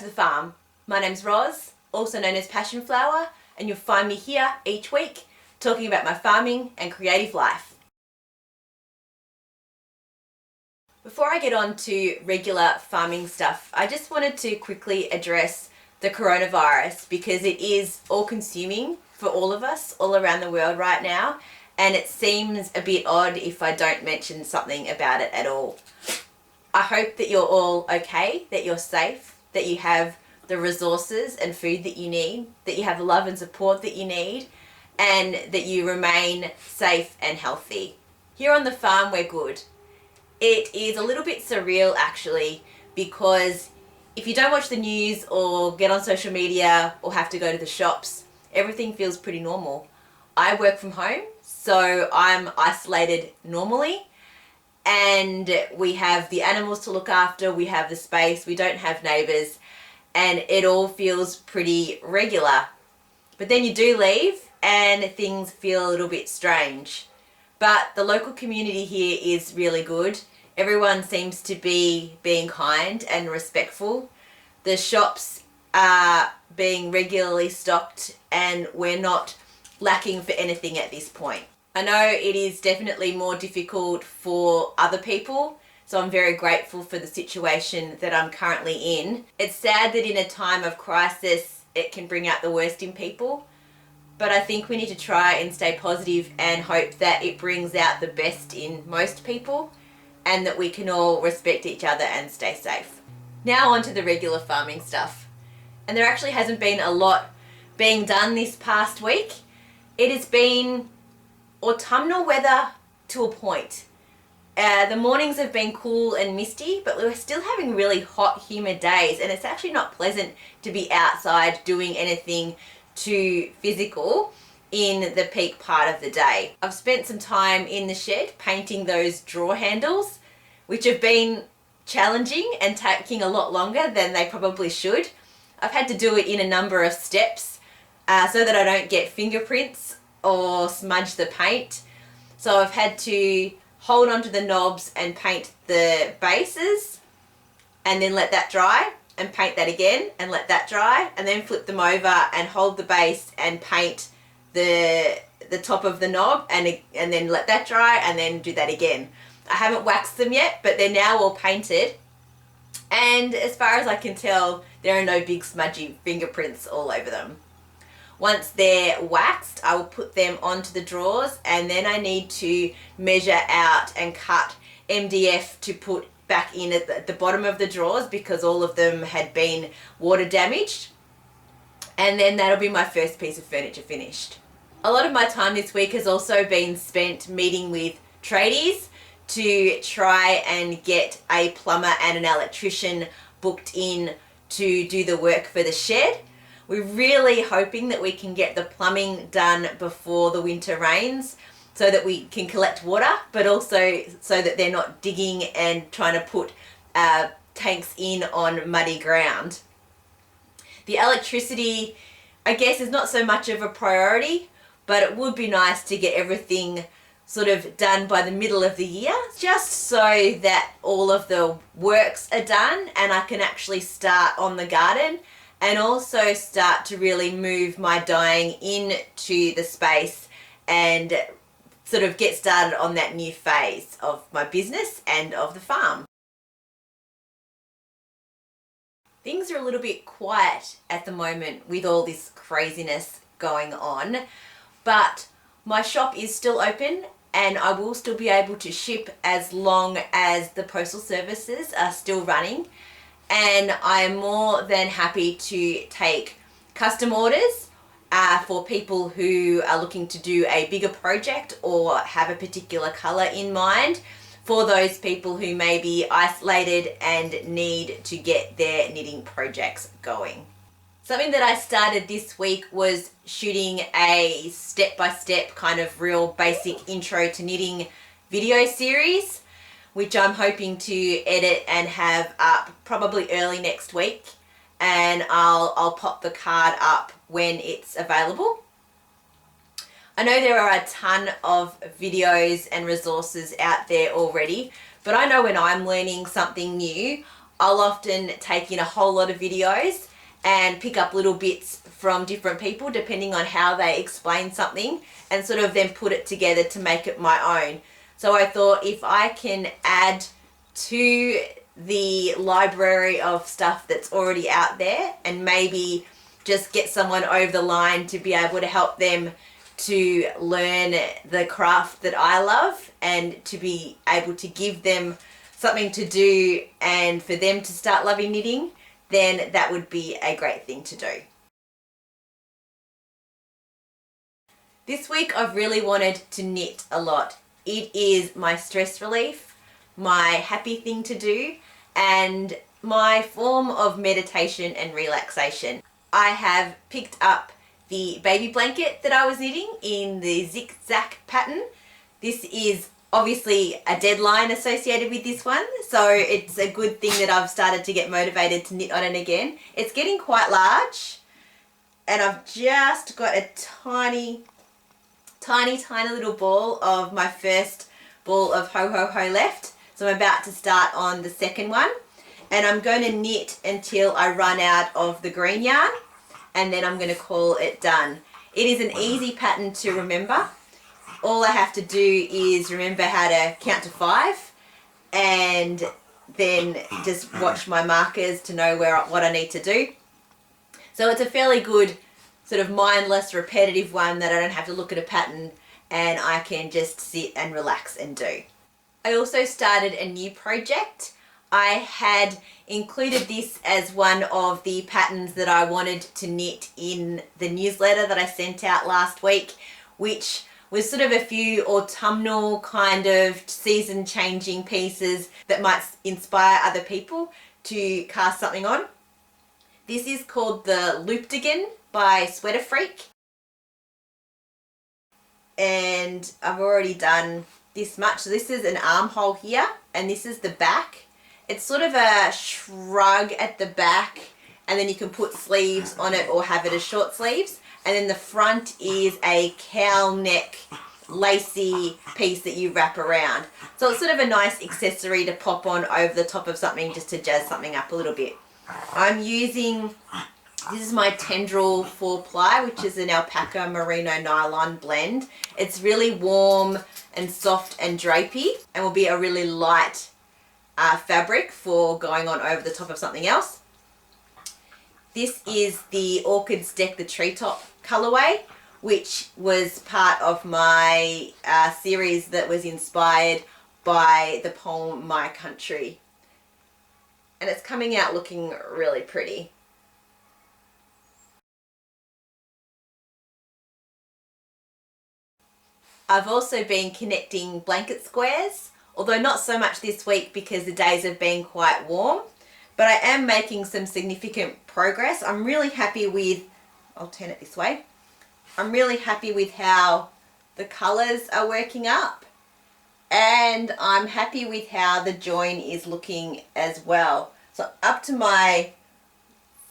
to the farm. My name's Roz, also known as Passion Flower, and you'll find me here each week talking about my farming and creative life. Before I get on to regular farming stuff, I just wanted to quickly address the coronavirus because it is all-consuming for all of us all around the world right now, and it seems a bit odd if I don't mention something about it at all. I hope that you're all okay, that you're safe, that you have the resources and food that you need, that you have the love and support that you need, and that you remain safe and healthy. Here on the farm, we're good. It is a little bit surreal actually, because if you don't watch the news or get on social media or have to go to the shops, everything feels pretty normal. I work from home, so I'm isolated normally, and we have the animals to look after, we have the space, we don't have neighbours, and it all feels pretty regular. But then you do leave and things feel a little bit strange. But the local community here is really good. Everyone seems to be being kind and respectful. The shops are being regularly stocked and we're not lacking for anything at this point. I know it is definitely more difficult for other people, so I'm very grateful for the situation that I'm currently in. It's sad that in a time of crisis it can bring out the worst in people, but I think we need to try and stay positive and hope that it brings out the best in most people and that we can all respect each other and stay safe. Now on to the regular farming stuff. And there actually hasn't been a lot being done this past week. It has been autumnal weather to a point. The mornings have been cool and misty, but we're still having really hot, humid days, and it's actually not pleasant to be outside doing anything too physical in the peak part of the day. I've spent some time in the shed painting those drawer handles, which have been challenging and taking a lot longer than they probably should. I've had to do it in a number of steps so that I don't get fingerprints or smudge the paint. So I've had to hold onto the knobs and paint the bases and then let that dry and paint that again and let that dry and then flip them over and hold the base and paint the top of the knob and then let that dry and then do that again. I haven't waxed them yet, but they're now all painted, and as far as I can tell there are no big smudgy fingerprints all over them. Once they're waxed, I will put them onto the drawers, and then I need to measure out and cut MDF to put back in at the bottom of the drawers because all of them had been water damaged, and then that'll be my first piece of furniture finished. A lot of my time this week has also been spent meeting with tradies to try and get a plumber and an electrician booked in to do the work for the shed. We're really hoping that we can get the plumbing done before the winter rains so that we can collect water, but also so that they're not digging and trying to put tanks in on muddy ground. The electricity, I guess, is not so much of a priority, but it would be nice to get everything sort of done by the middle of the year, just so that all of the works are done and I can actually start on the garden and also start to really move my dyeing into the space and sort of get started on that new phase of my business and of the farm. Things are a little bit quiet at the moment with all this craziness going on, but my shop is still open and I will still be able to ship as long as the postal services are still running. And I am more than happy to take custom orders for people who are looking to do a bigger project or have a particular colour in mind, for those people who may be isolated and need to get their knitting projects going. Something that I started this week was shooting a step-by-step kind of real basic intro to knitting video series, which I'm hoping to edit and have up probably early next week, and I'll pop the card up when it's available. I know there are a ton of videos and resources out there already, but I know when I'm learning something new, I'll often take in a whole lot of videos and pick up little bits from different people depending on how they explain something, and sort of then put it together to make it my own. So I thought, if I can add to the library of stuff that's already out there and maybe just get someone over the line to be able to help them to learn the craft that I love, and to be able to give them something to do and for them to start loving knitting, then that would be a great thing to do. This week I've really wanted to knit a lot. It is my stress relief, my happy thing to do, and my form of meditation and relaxation. I have picked up the baby blanket that I was knitting in the zigzag pattern. This is obviously a deadline associated with this one, so it's a good thing that I've started to get motivated to knit on it again. It's getting quite large, and I've just got a tiny little ball of my first ball of ho ho ho left. So I'm about to start on the second one, and I'm going to knit until I run out of the green yarn, and then I'm going to call it done. It is an easy pattern to remember. All I have to do is remember how to count to 5, and then just watch my markers to know what I need to do. So it's a fairly good sort of mindless, repetitive one that I don't have to look at a pattern and I can just sit and relax and do. I also started a new project. I had included this as one of the patterns that I wanted to knit in the newsletter that I sent out last week, which was sort of a few autumnal kind of season changing pieces that might inspire other people to cast something on. This is called the Looptigan by Sweater Freak, and I've already done this much. So this is an armhole here, and this is the back. It's sort of a shrug at the back, and then you can put sleeves on it or have it as short sleeves. And then the front is a cowl neck lacy piece that you wrap around. So it's sort of a nice accessory to pop on over the top of something, just to jazz something up a little bit. I'm using, this is my Tendril 4-ply, which is an alpaca merino nylon blend. It's really warm and soft and drapey, and will be a really light fabric for going on over the top of something else. This is the Orchids Deck the Treetop colorway, which was part of my series that was inspired by the poem My Country. And it's coming out looking really pretty. I've also been connecting blanket squares, although not so much this week because the days have been quite warm, but I am making some significant progress. I'm really happy with, I'll turn it this way. I'm really happy with how the colors are working up, and I'm happy with how the join is looking as well. So up to my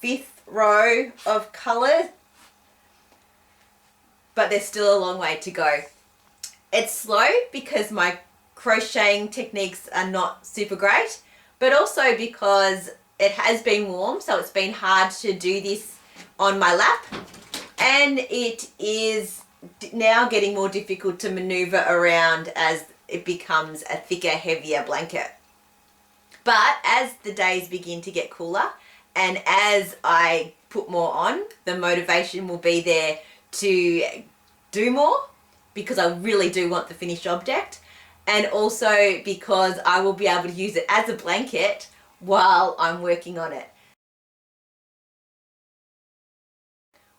5th row of color, but there's still a long way to go. It's slow because my crocheting techniques are not super great, but also because it has been warm, so it's been hard to do this on my lap, and it is now getting more difficult to maneuver around as it becomes a thicker, heavier blanket. But as the days begin to get cooler and as I put more on, the motivation will be there to do more, because I really do want the finished object, and also because I will be able to use it as a blanket while I'm working on it.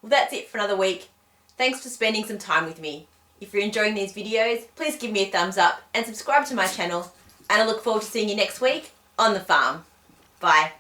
Well, that's it for another week. Thanks for spending some time with me. If you're enjoying these videos, please give me a thumbs up and subscribe to my channel, and I look forward to seeing you next week on the farm. Bye.